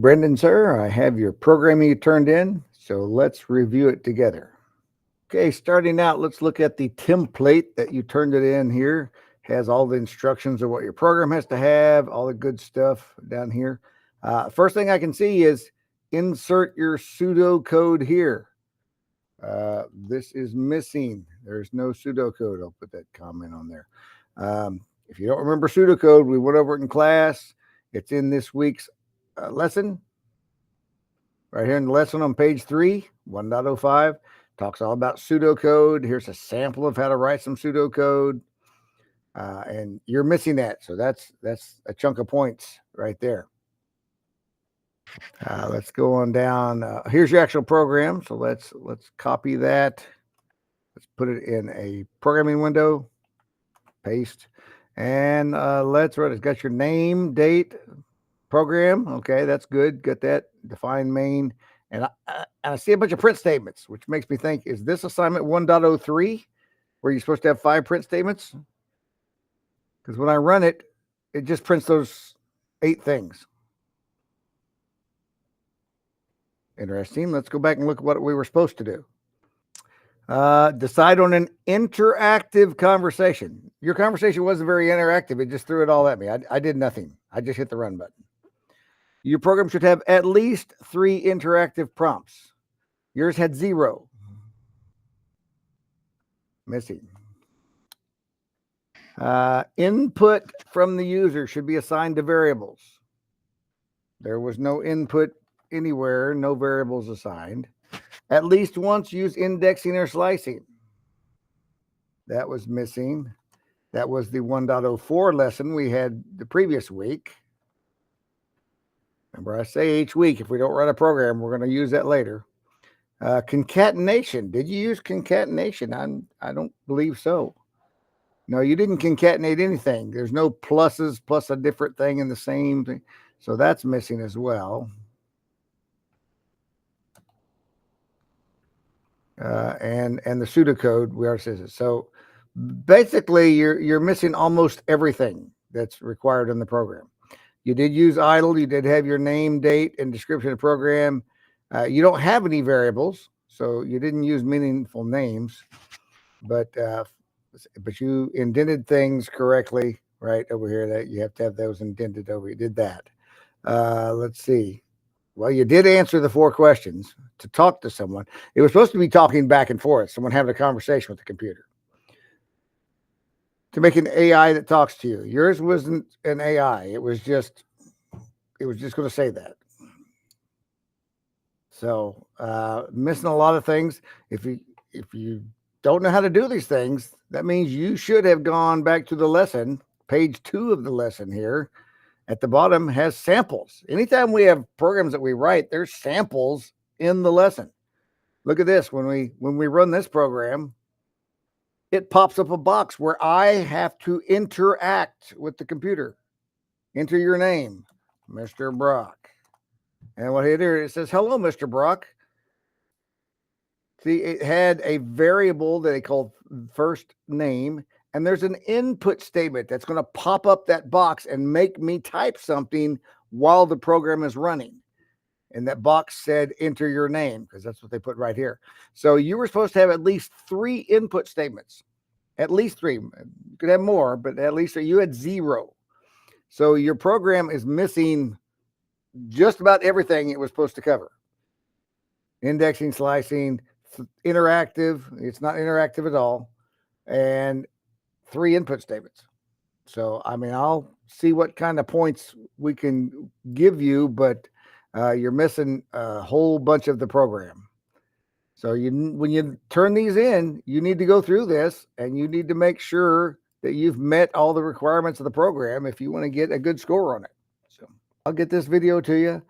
Brendan, sir, I have your programming you turned in, so let's review it together. Okay, starting out, let's look at the template that you turned it in here. Has all the instructions of what your program has to have, all the good stuff down here. First thing I can see is insert your pseudocode here. This is missing. There's no pseudocode. I'll put that comment on there. If you don't remember pseudocode, we went over it in class. It's in this week's lesson. Right here in the lesson on page 3, 1.05, talks all about pseudocode. Here's a sample of how to write some pseudocode. And you're missing that. So that's a chunk of points right there. Let's go on down. Here's your actual program. So let's copy that. Let's put it in a programming window. Paste. And let's write. It's got your name, date, program. Okay, that's good. Got that. Define main. And I see a bunch of print statements, which makes me think, is this assignment 1.03 where you're supposed to have 5 print statements? Because when I run it, it just prints those 8 things. Interesting. Let's go back and look at what we were supposed to do. Decide on an interactive conversation. Your conversation wasn't very interactive. It just threw it all at me. I did nothing. I just hit the run button. Your program should have at least 3 interactive prompts. Yours had 0. Missing. Input from the user should be assigned to variables. There was no input anywhere, no variables assigned. At least once use indexing or slicing. That was missing. That was the 1.04 lesson we had the previous week. Remember, I say each week, if we don't run a program, we're going to use that later. Concatenation. Did you use concatenation? I don't believe so. No, you didn't concatenate anything. There's no pluses plus a different thing in the same thing. So that's missing as well. And the pseudocode, we already said it. So basically, you're missing almost everything that's required in the program. You did use idle. You did have your name, date, and description of program. You don't have any variables, so you didn't use meaningful names, but you indented things correctly right over here. That you have to have those indented over. You did that. Let's see. Well, you did answer the 4 questions to talk to someone. It was supposed to be talking back and forth, someone having a conversation with the computer. To make an AI that talks to you. Yours wasn't an AI. It was just going to say that. So missing a lot of things. If you don't know how to do these things, that means you should have gone back to the lesson, page 2 of the lesson here. At the bottom has samples. Anytime we have programs that we write, there's samples in the lesson. Look at this. When we run this program, it pops up a box where I have to interact with the computer. Enter your name, Mr. Brock. And what here it says, hello, Mr. Brock. See, it had a variable that they called first name. And there's an input statement that's going to pop up that box and make me type something while the program is running. And that box said, enter your name, because that's what they put right here. So you were supposed to have at least 3 input statements. At least 3. You could have more, but at least you had 0. So your program is missing just about everything it was supposed to cover. Indexing, slicing, interactive. It's not interactive at all. And 3 input statements. So, I mean, I'll see what kind of points we can give you, but you're missing a whole bunch of the program. So when you turn these in, you need to go through this and you need to make sure that you've met all the requirements of the program if you want to get a good score on it. So I'll get this video to you.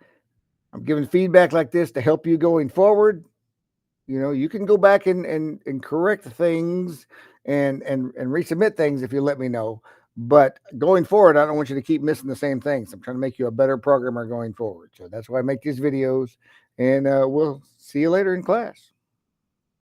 I'm giving feedback like this to help you going forward. You know, you can go back and correct things and resubmit things if you let me know. But going forward, I don't want you to keep missing the same things. I'm trying to make you a better programmer going forward. So that's why I make these videos. And we'll see you later in class.